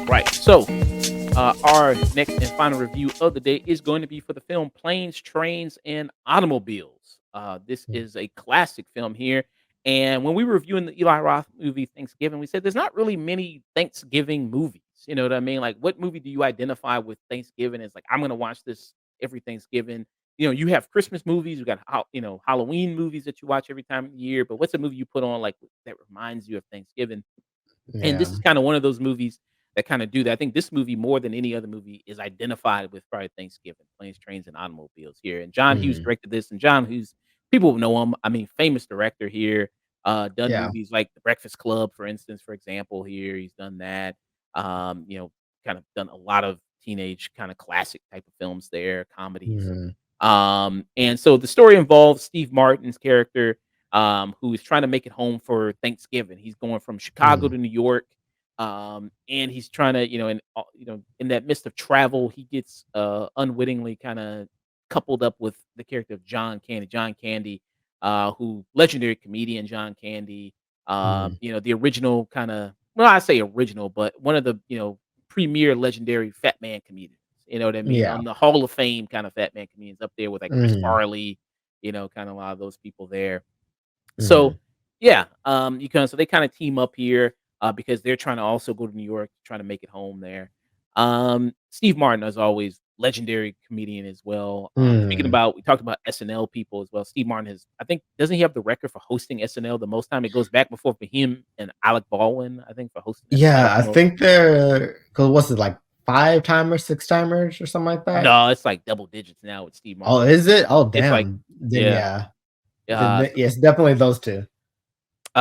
Right. So, our next and final review of the day is going to be for the film Planes, Trains, and Automobiles. This Mm, is a classic film here. And when we were reviewing the Eli Roth movie Thanksgiving, we said there's not really many Thanksgiving movies. You know what I mean? Like, what movie do you identify with Thanksgiving? As like, I'm going to watch this every Thanksgiving. You know, you have Christmas movies, you got Halloween movies that you watch every time of the year. But what's a movie you put on like that reminds you of Thanksgiving? And this yeah. is kinda one of those movies that kinda do that. I think this movie more than any other movie is identified with probably Thanksgiving, Planes, Trains, and Automobiles here, and John Hughes Mm, directed this, and John Hughes, people know him, I mean, famous director here, done yeah. movies like The Breakfast Club, for instance, for example, here, he's done that, kind of done a lot of teenage kinda classic type of films there, comedies. Mhm, And so the story involves Steve Martin's character, who is trying to make it home for Thanksgiving. He's going from Chicago mm, to New York, and he's trying to, in that midst of travel, he gets unwittingly kind of coupled up with the character of John Candy. John Candy, who legendary comedian John Candy. mm. The original kind of, well, I say original, but one of the premier legendary Fat Man comedians. You know what I mean? Yeah. On the Hall of Fame kind of Fat Man comedians up there with like Chris Mhm, Farley, kind of a lot of those people there. So mhm, yeah, so they kind of team up here because they're trying to also go to New York, trying to make it home there. Steve Martin, as always, legendary comedian as well. Speaking mm. about, we talked about SNL people as well. Steve Martin has, I think, doesn't he have the record for hosting SNL the most time? It goes back before for him and Alec Baldwin, I think, for hosting SNL Yeah, the I most. think they're 'cause what's it, like, 5-timers, 6-timers, or something like that? No, it's like double digits now with Steve Oh, Martin. is it? Oh, It's like, damn. Then, yeah, yeah. uh, Yeah, it's definitely those 2.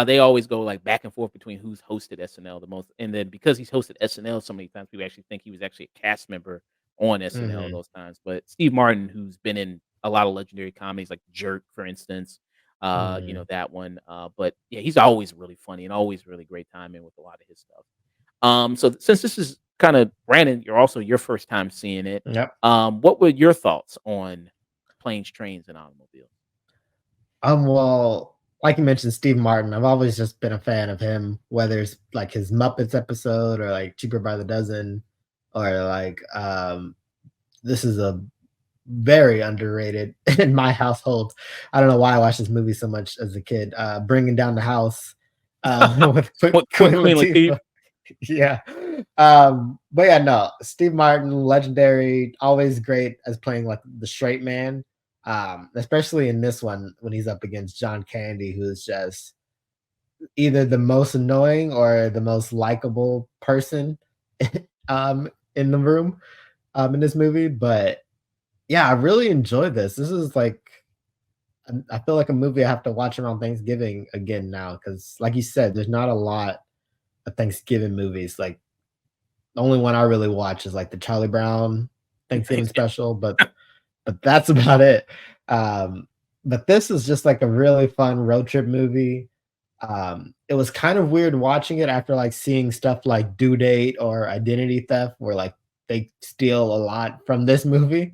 they always go, like, back and forth between who's hosted SNL the most, and then because he's hosted SNL so many times, people actually think he was actually a cast member on SNL Mhm, those times, but Steve Martin, who's been in a lot of legendary comedies like Jerk, for instance, mhm. that one, but, yeah, he's always really funny and always really great timing with a lot of his stuff. So since this is kinda Brandon, you're also your first time seeing it, Yep. what were your thoughts on Planes, Trains, and Automobiles? Well, like you mentioned, Steve Martin, I've always just been a fan of him, whether it's, like, his Muppets episode or, like, Cheaper by the Dozen or, like, this is a very underrated in my household. I don't know why I watched this movie so much as a kid, Bringing Down the House, with With Queen Queen Latifah? Latifah. Yeah. But yeah, no, Steve Martin, legendary, always great as playing like the straight man. Especially in this one when he's up against John Candy, who's just either the most annoying or the most likable person in the room in this movie. But yeah, I really enjoyed this. This is like I feel like a movie I have to watch around Thanksgiving again now because, like you said, there's not a lot of Thanksgiving movies. Like the only one I really watch is like the Charlie Brown Thanksgiving Thanksgiving. special, but that's about it. Um, but this is just like a really fun road trip movie. It was kind of weird watching it after like seeing stuff like Due Date or Identity Theft, where like they steal a lot from this movie.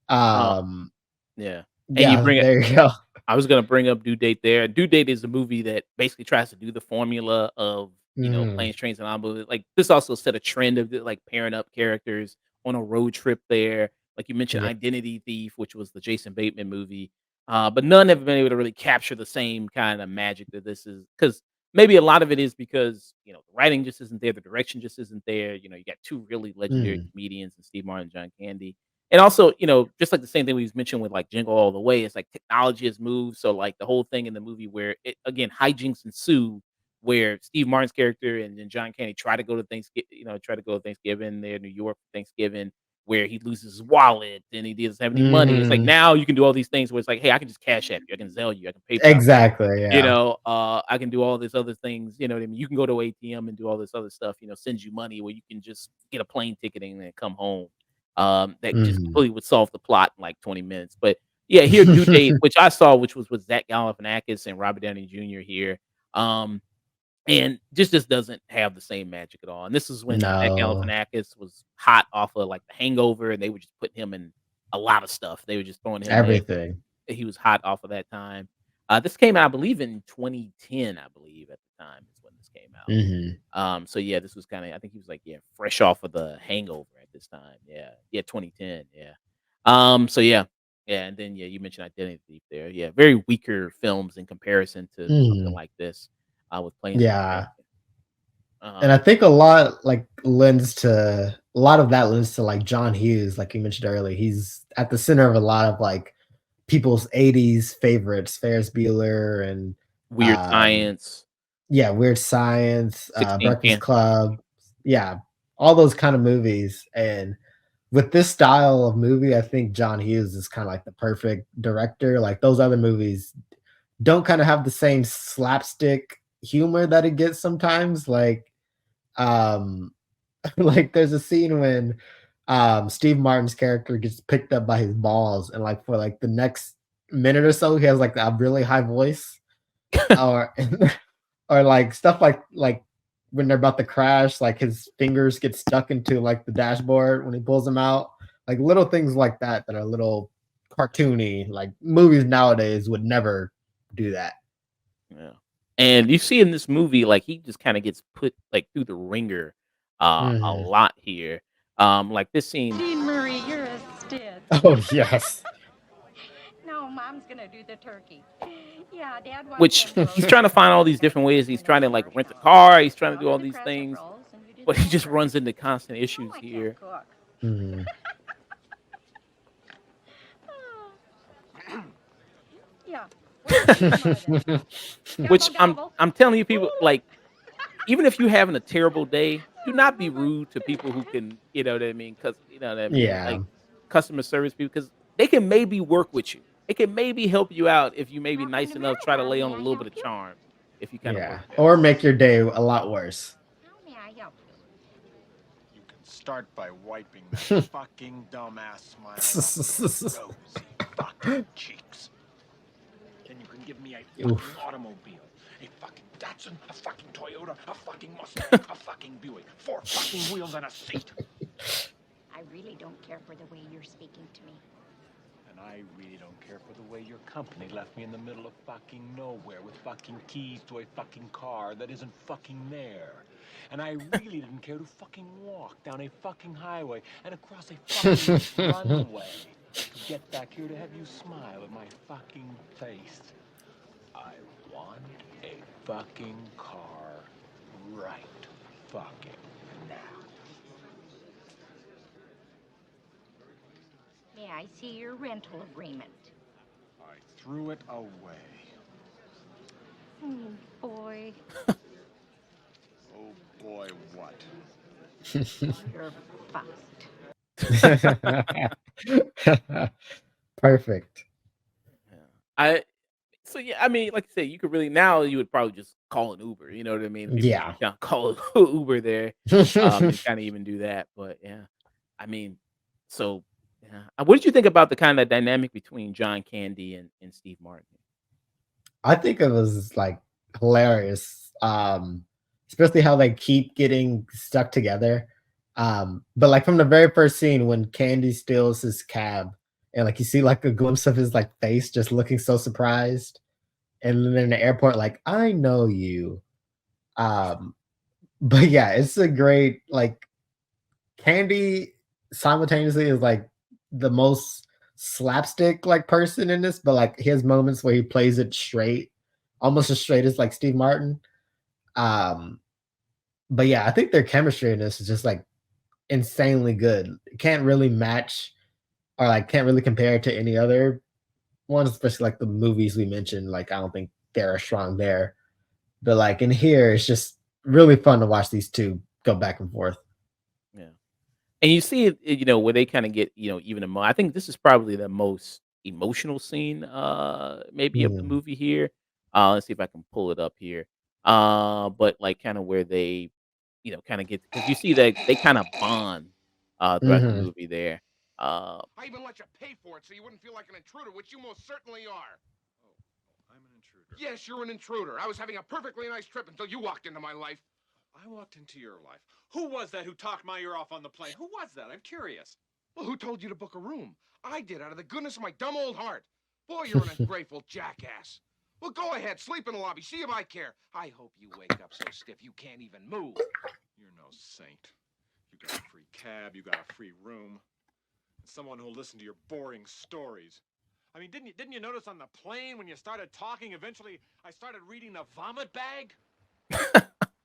Uh, Um, yeah, and you yeah, bring it, there you go. I was gonna bring up Due Date there. Due Date is a movie that basically tries to do the formula of, Mhm. Planes, Trains, and Automobiles. Like, this also set a trend of, like, pairing up characters on a road trip there. Like you mentioned, Yeah. Identity Thief, which was the Jason Bateman movie, but none have been able to really capture the same kinda magic that this is, because maybe a lot of it is because, the writing just isn't there, the direction just isn't there. You got 2 really legendary Mhm. comedians in Steve Martin and John Candy. And also, just like the same thing we was mentioned with like Jingle All the Way, it's like technology has moved. So like the whole thing in the movie where it again hijinks ensue, where Steve Martin's character and then John Candy try to go to Thanksgiving, try to go to Thanksgiving there in New York for Thanksgiving, where he loses his wallet and he doesn't have any money. It's like Mhm. now you can do all these things where it's like, hey, I can just cash app you, I can Zelle you, I can PayPal you, Exactly, yeah. I can do all these other things, you know what I mean? You can go to ATM and do all this other stuff, send you money where you can just get a plane ticket and then come home. That just Mhm. completely would solve the plot in like 20 minutes. But yeah, here Due Date, which I saw, which was with Zach Galifianakis and Robert Downey Jr. here. Um, and just doesn't have the same magic at all, and this is when Zach No, Galifianakis was hot off of, like, The Hangover, and they were just putting him in a lot of stuff. They were just throwing him in. everything. He was hot off of that time. This came out, I believe, in 2010, I believe, at the time is when this came out. Mhm. So yeah, this was kinda I think he was, like, yeah, fresh off of The Hangover at this time. Yeah. Yeah, 2010, yeah. So yeah. Yeah, and then, yeah, you mentioned Identity Thief there. Yeah, very weaker films in comparison to something Mhm. like this, with Planes of Yeah, America. and I Um, think a lot, like, lends to a lot of that lends to, like, John Hughes, like you mentioned earlier. He's at the center of a lot of, like, people's '80s favorites, Ferris Bueller and, Weird um Science, yeah, Weird Science, 16 Breakfast Candles. Club. Yeah, all those kind of movies, and with this style of movie, I think John Hughes is kinda like the perfect director. Like, those other movies don't kinda have the same slapstick humor that it gets sometimes, um, like, there's a scene when, Steve Martin's character gets picked up by his balls, and, like, for, like, the next minute or so, he has, like, a really high voice, or or, like, stuff like when they're about to crash, like, his fingers get stuck into, like, the dashboard when he pulls them out, like, little things like that that are a little cartoony, like, movies nowadays would never do that. Yeah. And you see in this movie, like, he just kinda gets put, like, through the ringer, a Mhm. lot here. Like this scene, Jean Marie, you're a stitch. Oh, yes. No, Mom's gonna do the turkey. Yeah, Dad wants which them he's frozen trying to find all turkeys these different ways. He's and the trying to, sweet like, rent a marshmallows. car, he's trying to I'll do do all the these crescent things, rolls and you do but the he just runs macaroni. into constant No, issues I can't here, cook. Mhm. Oh, yeah. What do you need more of this? Gobble which I'm gobble. I'm telling you people, like, even if you're having a terrible day, do not be rude to people who can, you know what I mean? Because you know what I mean, Yeah. like, customer service people, because they can maybe work with you. They can maybe help you out if you may be Welcome nice to enough, try to Marathon. lay May on a I little bit help of you? charm if you kinda work Yeah, with or them. make your day a lot worse. How may I help you? You can start by wiping that fucking dumbass smile off your rosy fucking cheeks. Then you can give me a fucking Oof. automobile. A fucking Datsun, a fucking Toyota, a fucking Mustang, a fucking Buick. Four fucking wheels and a seat. I really don't care for the way you're speaking to me. And I really don't care for the way your company left me in the middle of fucking nowhere with fucking keys to a fucking car that isn't fucking there. And I really didn't care to fucking walk down a fucking highway and across a fucking runway to get back here to have you smile at my fucking face. I want a fucking car right fucking now. May I see your rental agreement? I threw it away. Oh, boy. Oh boy, what? You're fussed. Perfect. Yeah. I So, yeah, I mean, like I said, you could really now you would probably just call an Uber, you know what I mean? People would Yeah. just kinda call Uber there, and kinda even do that, but yeah. I mean, so, yeah. What did you think about the kinda dynamic between John Candy and Steve Martin? I think it was, like, hilarious, especially how they keep getting stuck together, but, like, from the very first scene when Candy steals his cab and, like, you see, like, a glimpse of his, like, face just looking so surprised, and then in the airport, like, "I know you," um, but yeah, it's a great, like, Candy simultaneously is, like, the most slapstick, like, person in this, but, like, he has moments where he plays it straight, almost as straight as, like, Steve Martin. Um, but yeah, I think their chemistry in this is just, like, insanely good. Can't really match or, like, can't really compare it to any other ones, especially, like, the movies we mentioned, like, I don't think they're as strong there. But, like, in here, it's just really fun to watch these 2 go back and forth. Yeah. And you see it, where they kinda get, even I think this is probably the most emotional scene, maybe of the Mm. movie here. Let's see if I can pull it up here. But, like, kinda where they, kinda get because you see that they kinda bond, throughout the Mhm. movie there. Uh I even let you pay for it so you wouldn't feel like an intruder, which you most certainly are. Oh, I'm an intruder. Yes, you're an intruder. I was having a perfectly nice trip until you walked into my life. I walked into your life. Who was that who talked my ear off on the plane? Who was that? I'm curious. Well, who told you to book a room? I did, out of the goodness of my dumb old heart. Boy, you're an ungrateful jackass. Well, go ahead, sleep in the lobby. See if I care. I hope you wake up so stiff you can't even move. You're no saint. You got a free cab, you got a free room, and someone who'll listen to your boring stories. I mean, didn't you notice on the plane when you started talking, eventually I started reading the vomit bag?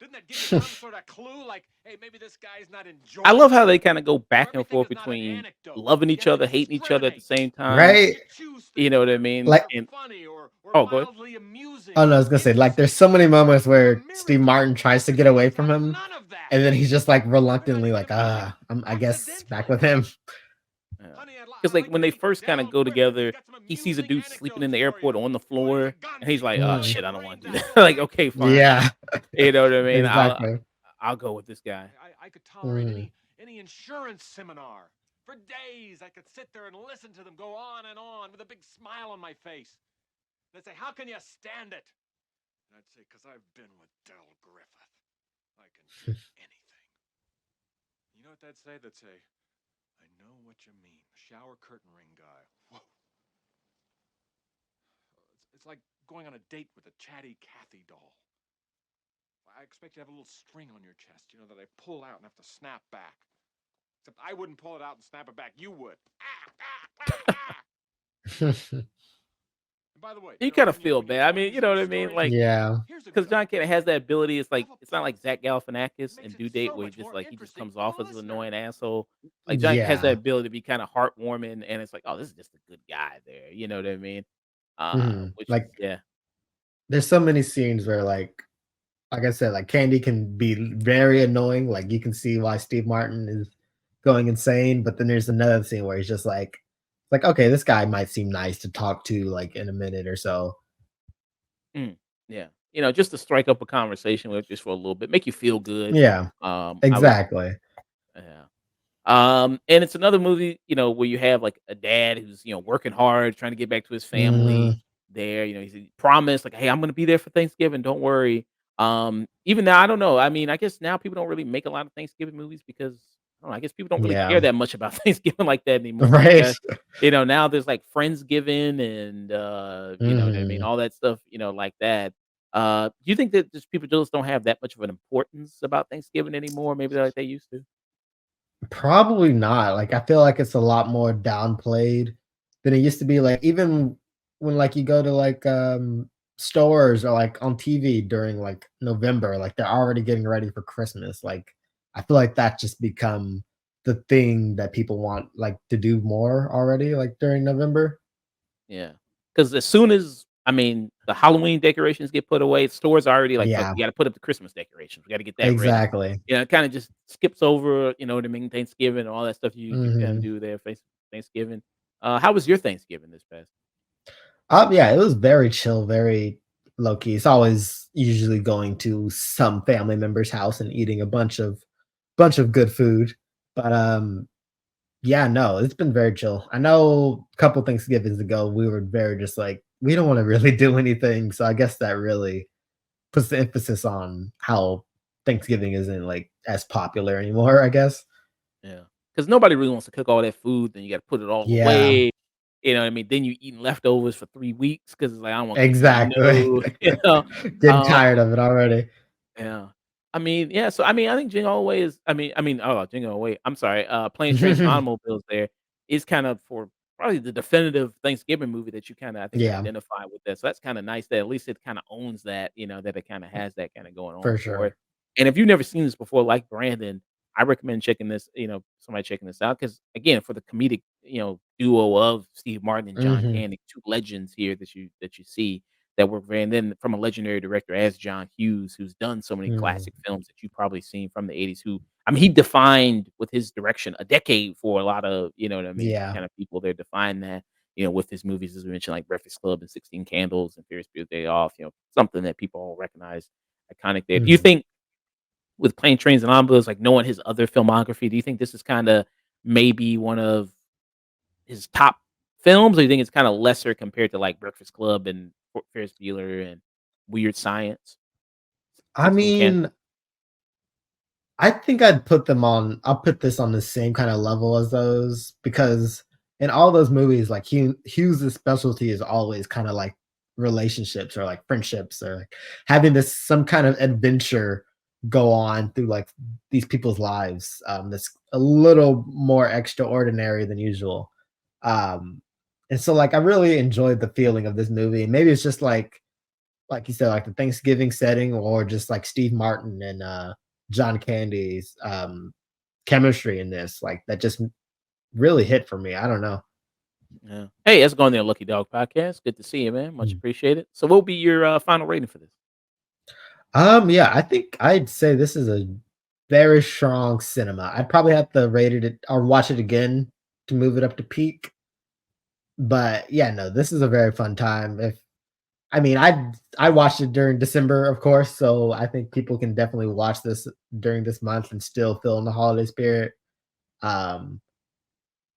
Didn't that give you some sort of clue? Like, hey, maybe this guy's not I enjoying love how it, they kinda go or back and everything forth is not an between anecdote. loving You each have to other, hating each other at the discriminate. same time, Right? You choose you know things what that I are mean? Like, that are And funny or oh, go ahead. mildly oh amusing no, I or was gonna say, like, there's innocent. so many moments You're a where Steve miracle. Martin tries to This get movie away has from got him, none of that. and then he's just like They're not reluctantly even like, amusing I guess back accidentally. with him. Yeah, Honey, because I'd like, like to when they be first kinda down go quick. together, Got some he sees a amusing dude sleeping in anecdotes the for you. airport on the You want to floor, get guns and he's so you like, can "Oh, blow Mm, shit, your I don't wanna brains do out. that." Go Like, ahead. "Okay, fine." yeah, You know what I mean? exactly. I'll go with this guy. I could tolerate Mm, any insurance seminar. For days, I could sit there and listen to them go on and on with a big smile on my face. They'd say, "How can you stand it?" And I'd say, "Because I've been with Del Griffith. I can do anything." You know what they'd say? They'd say, "I know what you mean. Shower curtain ring guy. Whoa. It's like going on a date with a chatty Cathy doll. I expect you to have a little string on your chest, you know, that I pull out and have to snap back. Except I wouldn't pull it out and snap it back. You would. Ah, ah, ah, ah. And by the way, You kinda feel when you're bad. I telling mean, these you know good what I mean? stories, Like, yeah. here's a because good John one. Candy has that ability. It's like Have a it's not like point. Zach It Galifianakis in makes it Due Date so where he much just more like he just interesting comes for the off as an listener. annoying asshole. Like, John has that Yeah. ability to be kinda heartwarming, and it's like, "Oh, this is just a good guy there." You know what I mean? Mhm. Which is Like, yeah. there's so many scenes where, like I said, like, Candy can be very annoying, like, you can see why Steve Martin is going insane, but then there's another scene where he's just like, "Okay, this guy might seem nice to talk to, like, in a minute or so." Mm, yeah. You know, just to strike up a conversation with just for a little bit, make you feel good. Yeah, I would exactly. yeah. And it's another movie, where you have like a dad who's, working hard, trying to get back to his family Mhm. there. He promised, like, hey, I'm gonna be there for Thanksgiving, don't worry. Even now, I don't know. I mean, I guess now people don't really make a lot of Thanksgiving movies because I don't know, I guess people don't really Yeah. care that much about Thanksgiving like that anymore. I Right? guess. Now there's like Friendsgiving and you know what I mean, Mhm. all that stuff, like that. Do you think that just people just don't have that much of an importance about Thanksgiving anymore, maybe like they used to? Probably not, like, I feel like it's a lot more downplayed than it used to be, like, even when, like, you go to, stores or, like, on TV during, like, November, like, they're already getting ready for Christmas, like, I feel like that just become the thing that people want, like, to do more already, like, during November. Yeah, because as soon as I mean, the Halloween decorations get put away, stores are already like, "Look, Yeah, we gotta put up the Christmas decorations. We gotta get that ready." exactly. Yeah, it kinda just skips over, you know what I mean, Thanksgiving and all that stuff you kinda Mhm. do there, Thanksgiving. How was your Thanksgiving this past? Yeah, it was very chill, very low key. It's always usually going to some family member's house and eating a bunch of good food. But yeah, no, it's been very chill. I know a couple Thanksgivings ago we were very just like we don't want to really do anything. So I guess that really puts the emphasis on how Thanksgiving isn't like as popular anymore, I guess. Yeah, because nobody really wants to cook all that food, then you gotta put it all Yeah, away, you know what I mean? Then you eating leftovers for 3 weeks because it's like, "I don't wanna cook nothing exactly. new," you know? Getting Um tired of it already. Yeah. I mean, yeah, so, I mean, I think Jingle All the Way is Jingle All the Way, I'm sorry, Planes, Trains, and Automobiles there is kind of for probably the definitive Thanksgiving movie that you kinda, I think, Yeah, identify with that, so that's kinda nice that at least it kinda owns that, that it kinda has that kinda going on for for it. sure. And if you've never seen this before, like Brandon, I recommend checking this, somebody checking this out because again, for the comedic, duo of Steve Martin and John Mhm. Candy, 2 legends here that you see that were and then from a legendary director as John Hughes, who's done so many Mm. classic films that you've probably seen from the '80s, who I mean, he defined with his direction a decade for a lot of, you know what I mean, Yeah. kind of people there defined that, with his movies, as we mentioned, like Breakfast Club and 16 Candles and Ferris Bueller's Day Off, something that people all recognize iconic there. Do you Mhm. think with Plane, Trains, and Automobiles, like knowing his other filmography, do you think this is kinda maybe one of his top films, or you think it's kinda lesser compared to, like, Breakfast Club and Ferris Bueller and Weird Science, I 16 Candles. mean, I'll put this on the same kind of level as those because in all those movies, like Hughes' specialty is always kind of like relationships or like friendships or like having this some kind of adventure go on through like these people's lives. That's a little more extraordinary than usual. Um, and so like I really enjoyed the feeling of this movie. Maybe it's just like you said, like the Thanksgiving setting, or just like Steve Martin and John Candy's chemistry in this, like that just really hit for me. I don't know. Yeah. Hey, that's going there, Lucky Dog Podcast. Good to see you, man. Much Mm. appreciated. So, what will be your final rating for this? Yeah, I think I'd say this is a very strong cinema. I'd probably have to rate it or watch it again to move it up to peak. But yeah, no, this is a very fun time. If I mean, I watched it during December, of course, so I think people can definitely watch this during this month and still feel in the holiday spirit. Um,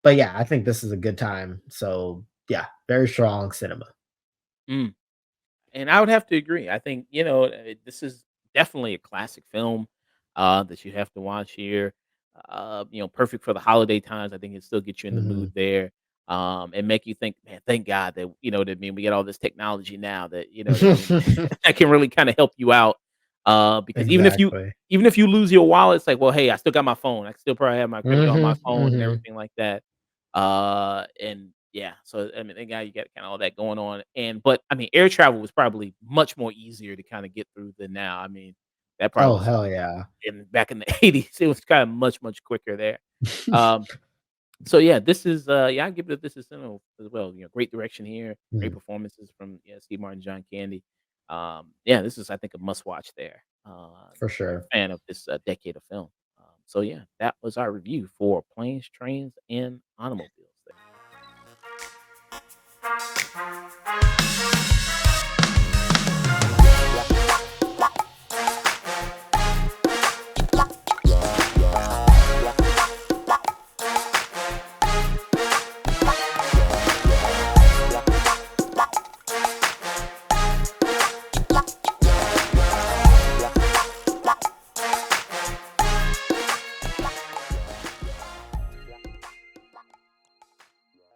but yeah, I think this is a good time. So yeah, very strong cinema. Mm. And I would have to agree. I think, this is definitely a classic film that you have to watch here. Perfect for the holiday times. I think it still gets you in the mood Mhm. there. And make you think, man, thank God that, that mean we get all this technology now that, that mean that can really kind of help you out. Because Exactly. even if you lose your wallet, it's like, well, hey, I still got my phone. I still probably have my credit card on my Mhm, phone and mhm. everything like that. And yeah, so I mean, thank God you got kind of all that going on. But I mean, air travel was probably much more easier to kind of get through than now. I mean, that probably Oh, was hell yeah. back in the 80s. It was kind of much quicker there. Um, so yeah, this is yeah, I give it this is as well. Great direction here, great Mhm, performances from Steve Martin, John Candy. Yeah, this is I think a must watch there. for If you're sure. a fan of this decade of film. So yeah, that was our review for Planes, Trains, and Automobiles. There.